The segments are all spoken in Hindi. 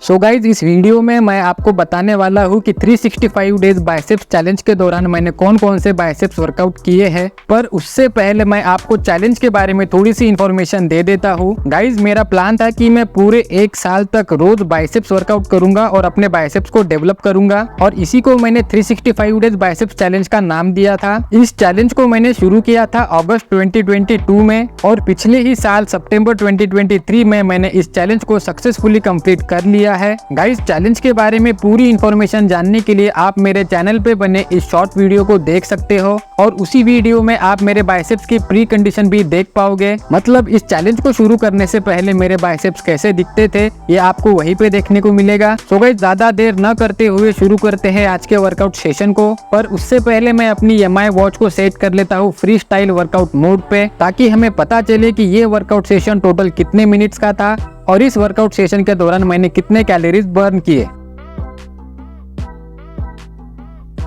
सो गाइज इस वीडियो में मैं आपको बताने वाला हूँ कि 365 डेज बाइसेप्स चैलेंज के दौरान मैंने कौन कौन से बाइसेप्स वर्कआउट किए हैं। पर उससे पहले मैं आपको चैलेंज के बारे में थोड़ी सी इन्फॉर्मेशन दे देता हूँ। गाइज मेरा प्लान था कि मैं पूरे 1 साल तक रोज बाइसेप्स वर्कआउट करूंगा और अपने बाइसेप्स को डेवलप करूंगा, और इसी को मैंने 365 डेज बाइसेप्स चैलेंज का नाम दिया था। इस चैलेंज को मैंने शुरू किया था अगस्त 2022 में, और पिछले ही साल सितंबर 2023 में मैंने इस चैलेंज को सक्सेसफुली कंप्लीट कर लिया है। गाइस चैलेंज के बारे में पूरी इन्फॉर्मेशन जानने के लिए आप मेरे चैनल पे बने इस शॉर्ट वीडियो को देख सकते हो, और उसी वीडियो में आप मेरे बाइसेप्स की प्री कंडीशन भी देख पाओगे। मतलब इस चैलेंज को शुरू करने से पहले मेरे बाइसेप्स कैसे दिखते थे ये आपको वहीं पे देखने को मिलेगा। सो गाइस ज्यादा देर न करते हुए शुरू करते हैं आज के वर्कआउट सेशन को। पर उससे पहले मैं अपनी MI वॉच को सेट कर लेता हूँ फ्री स्टाइल वर्कआउट मोड पे, ताकि हमें पता चले कि ये वर्कआउट सेशन टोटल कितने मिनट्स का था और इस वर्कआउट सेशन के दौरान मैंने कितने कैलोरीज बर्न किए।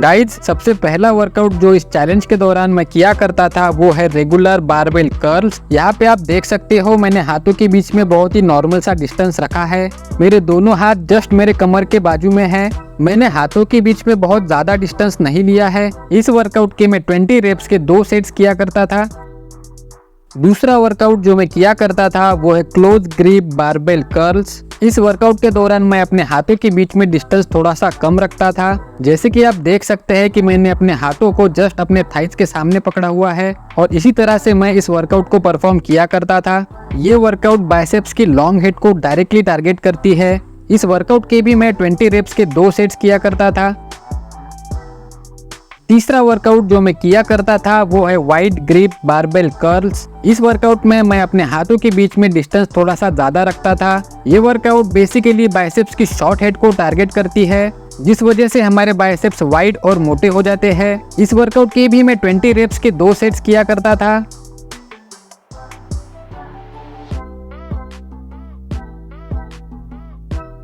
गाइज सबसे पहला वर्कआउट जो इस चैलेंज के दौरान मैं किया करता था वो है रेगुलर बारबेल कर्ल्स। यहाँ पे आप देख सकते हो मैंने हाथों के बीच में बहुत ही नॉर्मल सा डिस्टेंस रखा है। मेरे दोनों हाथ जस्ट मेरे कमर के बाजू में है। मैंने हाथों के बीच में बहुत ज्यादा डिस्टेंस नहीं लिया है। इस वर्कआउट के मैं 20 रेप्स के 2 सेट्स किया करता था। दूसरा वर्कआउट जो मैं किया करता था वो है क्लोज ग्रिप बारबेल कर्ल्स। इस वर्कआउट के दौरान मैं अपने हाथों के बीच में डिस्टेंस थोड़ा सा कम रखता था। जैसे कि आप देख सकते हैं कि मैंने अपने हाथों को जस्ट अपने थाइस के सामने पकड़ा हुआ है, और इसी तरह से मैं इस वर्कआउट को परफॉर्म किया करता था। ये वर्कआउट बाइसेप्स की लॉन्ग हेड को डायरेक्टली टारगेट करती है। इस वर्कआउट के भी मैं 20 रेप्स के 2 सेट्स किया करता था। तीसरा वर्कआउट जो मैं किया करता था वो है वाइड ग्रिप बारबेल कर्ल्स। इस वर्कआउट में मैं अपने हाथों के बीच में डिस्टेंस थोड़ा सा ज्यादा रखता था। ये वर्कआउट बेसिकली बाइसेप्स की शॉर्ट हेड को टारगेट करती है, जिस वजह से हमारे बाइसेप्स वाइड और मोटे हो जाते हैं। इस वर्कआउट के भी मैं 20 रेप्स के 2 सेट्स किया करता था।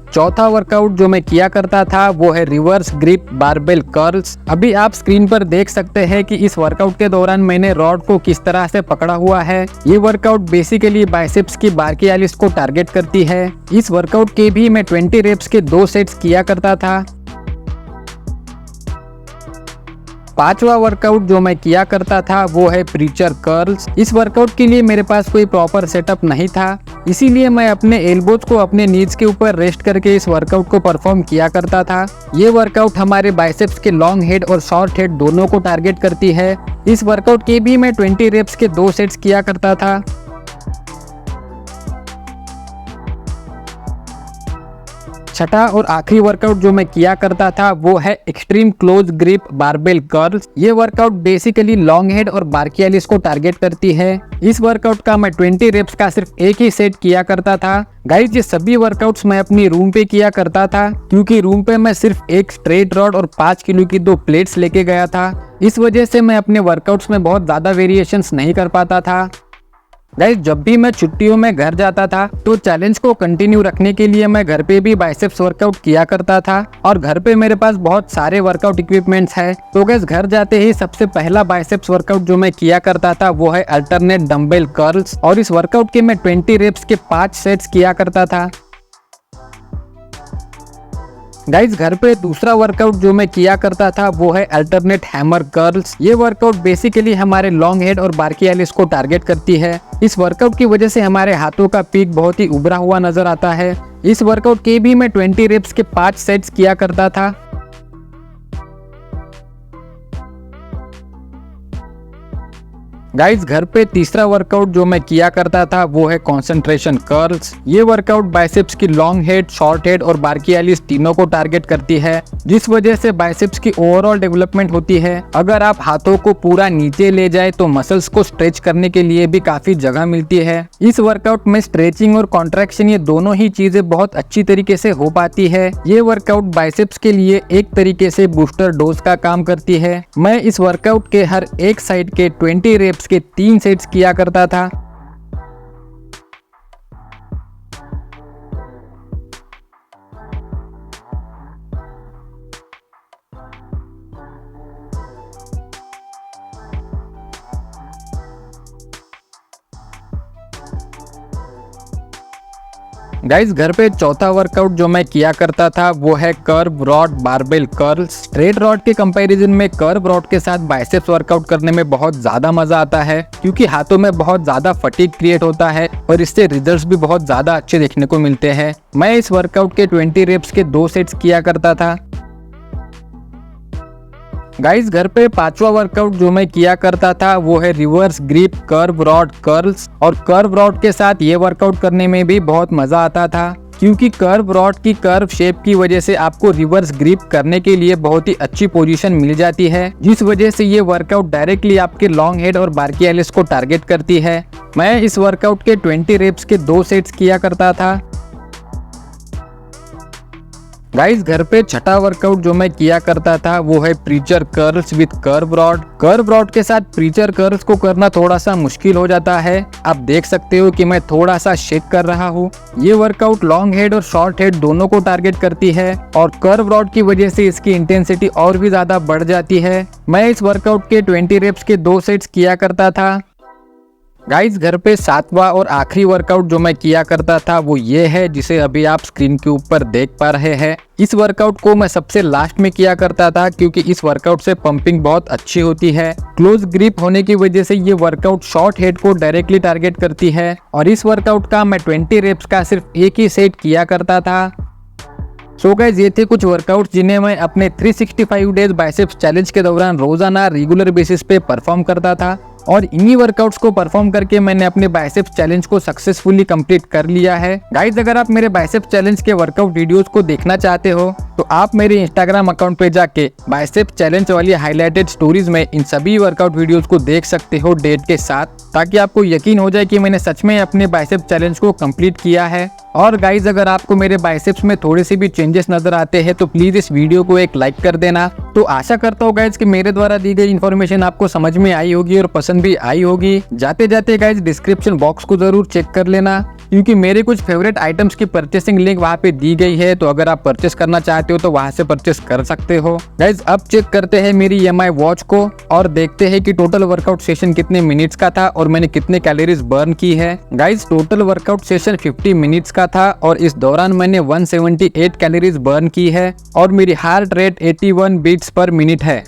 चौथा वर्कआउट जो मैं किया करता था वो है रिवर्स ग्रिप बारबेल कर्ल्स। अभी आप स्क्रीन पर देख सकते हैं कि इस वर्कआउट के दौरान मैंने रॉड को किस तरह से पकड़ा हुआ है। ये वर्कआउट बेसिकली बाइसेप्स की ब्राचियलिस को टारगेट करती है। इस वर्कआउट के भी मैं 20 रेप्स के 2 सेट्स किया करता था। पांचवा वर्कआउट जो मैं किया करता था वो है प्रीचर कर्ल्स। इस वर्कआउट के लिए मेरे पास कोई प्रॉपर सेटअप नहीं था, इसीलिए मैं अपने एल्बोज को अपने नीज के ऊपर रेस्ट करके इस वर्कआउट को परफॉर्म किया करता था। ये वर्कआउट हमारे बाइसेप्स के लॉन्ग हेड और शॉर्ट हेड दोनों को टारगेट करती है। इस वर्कआउट के भी मैं 20 रेप्स के 2 सेट्स किया करता था। छठा और आखिरी वर्कआउट जो मैं किया करता था वो है extreme close grip barbell curls. ये वर्कआउट बेसिकली लॉन्ग हेड और ब्राचियलिस को टारगेट करती है। इस वर्कआउट का मैं 20 रेप्स का सिर्फ एक ही सेट किया करता था। गाइस ये सभी वर्कआउट्स मैं अपनी रूम पे किया करता था, क्योंकि रूम पे मैं सिर्फ एक स्ट्रेट रॉड और 5 किलो की 2 प्लेट्स लेके गया था। इस वजह से मैं अपने वर्कआउट्स में बहुत ज्यादा वेरिएशंस नहीं कर पाता था। गाइस जब भी मैं छुट्टियों में घर जाता था तो चैलेंज को कंटिन्यू रखने के लिए मैं घर पे भी बाइसेप्स वर्कआउट किया करता था, और घर पे मेरे पास बहुत सारे वर्कआउट इक्विपमेंट्स है। तो गाइस घर जाते ही सबसे पहला बाइसेप्स वर्कआउट जो मैं किया करता था वो है अल्टरनेट डंबल कर्ल्स, और इस वर्कआउट के मैं 20 रेप्स के 5 सेट्स किया करता था। गाइज घर पे दूसरा वर्कआउट जो मैं किया करता था वो है अल्टरनेट हैमर कर्ल्स। ये वर्कआउट बेसिकली हमारे लॉन्ग हेड और ब्राचियलिस को टारगेट करती है। इस वर्कआउट की वजह से हमारे हाथों का पीक बहुत ही उभरा हुआ नजर आता है। इस वर्कआउट के भी मैं 20 रेप्स के 5 सेट्स किया करता था। गाइज घर पे तीसरा वर्कआउट जो मैं किया करता था वो है कंसंट्रेशन कर्ल्स। ये वर्कआउट बाइसेप्स की लॉन्ग हेड, शॉर्ट हेड और ब्राचियलिस तीनों को टारगेट करती है, जिस वजह से बाइसेप्स की ओवरऑल डेवलपमेंट होती है। अगर आप हाथों को पूरा नीचे ले जाए तो मसल्स को स्ट्रेच करने के लिए भी काफी जगह मिलती है। इस वर्कआउट में स्ट्रेचिंग और कॉन्ट्रैक्शन ये दोनों ही चीजें बहुत अच्छी तरीके से हो पाती है। ये वर्कआउट बाइसेप्स के लिए एक तरीके से बूस्टर डोज का काम करती है। मैं इस वर्कआउट के हर एक साइड के 20 रेप्स के 3 सेट्स किया करता था। गाइज घर पे चौथा वर्कआउट जो मैं किया करता था वो है curve rod barbell curl. Straight rod के कंपैरिजन में कर्व रॉड के साथ बाइसेप्स वर्कआउट करने में बहुत ज्यादा मजा आता है, क्योंकि हाथों में बहुत ज्यादा फटीग क्रिएट होता है और इससे रिजल्ट्स भी बहुत ज्यादा अच्छे देखने को मिलते हैं। मैं इस वर्कआउट के 20 रेप्स के 2 सेट्स किया करता था। गाइस घर पे पांचवा वर्कआउट जो मैं किया करता था वो है reverse grip curve rod curls. और कर्व रॉड के साथ ये वर्कआउट करने में भी बहुत मजा आता था, क्योंकि कर्व रॉड की कर्व शेप की वजह से आपको रिवर्स ग्रिप करने के लिए बहुत ही अच्छी पोजीशन मिल जाती है, जिस वजह से ये वर्कआउट डायरेक्टली आपके लॉन्ग हेड और ब्राचियलिस को टारगेट करती है। मैं इस वर्कआउट के 20 रेप्स के 2 सेट्स किया करता था। गाइस घर पे छठा वर्कआउट जो मैं किया करता था वो है preacher curls with curve rod. Curve rod के साथ प्रीचर कर्ल्स को करना थोड़ा सा मुश्किल हो जाता है। आप देख सकते हो कि मैं थोड़ा सा शेक कर रहा हूँ। ये वर्कआउट लॉन्ग हेड और शॉर्ट हेड दोनों को टारगेट करती है और कर्व रॉड की वजह से इसकी इंटेंसिटी और भी ज्यादा बढ़ जाती है। मैं इस वर्कआउट के 20 रेप्स के 2 सेट्स किया करता था। गाइस घर पे सातवां और आखिरी वर्कआउट जो मैं किया करता था वो ये है, जिसे अभी आप स्क्रीन के ऊपर देख पा रहे हैं। इस वर्कआउट को मैं सबसे लास्ट में किया करता था, क्योंकि इस वर्कआउट से पंपिंग बहुत अच्छी होती है। क्लोज ग्रिप होने की वजह से ये वर्कआउट शॉर्ट हेड को डायरेक्टली टारगेट करती है। और इस वर्कआउट का मैं 20 रेप्स का सिर्फ एक ही सेट किया करता था। सो गाइस ये थे कुछ वर्कआउट्स जिन्हें मैं अपने 365 डेज बाइसेप्स चैलेंज के दौरान रोजाना रेगुलर बेसिस पे परफॉर्म करता था। और इन्हीं वर्कआउट्स को परफॉर्म करके मैंने अपने बाइसेप्स चैलेंज को सक्सेसफुली कंप्लीट कर लिया है। गाइस अगर आप मेरे बाइसेप्स चैलेंज के वर्कआउट वीडियोस को देखना चाहते हो तो आप मेरे इंस्टाग्राम अकाउंट पे जाके बाइसेप्स चैलेंज वाली हाईलाइटेड स्टोरीज में इन सभी वर्कआउट वीडियोस को देख सकते हो डेट के साथ, ताकि आपको यकीन हो जाए कि मैंने सच में अपने बाइसेप्स चैलेंज को कंप्लीट किया है। और गाइज अगर आपको मेरे बाइसेप्स में थोड़े से भी चेंजेस नजर आते हैं तो प्लीज इस वीडियो को एक लाइक कर देना। तो आशा करता हूँ गाइज कि मेरे द्वारा दी गई इन्फॉर्मेशन आपको समझ में आई होगी और पसंद भी आई होगी। जाते जाते गाइज डिस्क्रिप्शन बॉक्स को जरूर चेक कर लेना, क्योंकि मेरे कुछ फेवरेट आइटम्स की परचेसिंग लिंक वहाँ पे दी गई है। तो अगर आप परचेस करना चाहते हो तो वहाँ से परचेस कर सकते हो। गाइज अब चेक करते हैं मेरी EMI वॉच को और देखते हैं कि टोटल वर्कआउट सेशन कितने मिनट्स का था और मैंने कितने कैलोरीज बर्न की है। Guys total workout session 50 minutes का था और इस दौरान मैंने 178 कैलोरीज बर्न की है और मेरी heart rate 81 beats per minute है।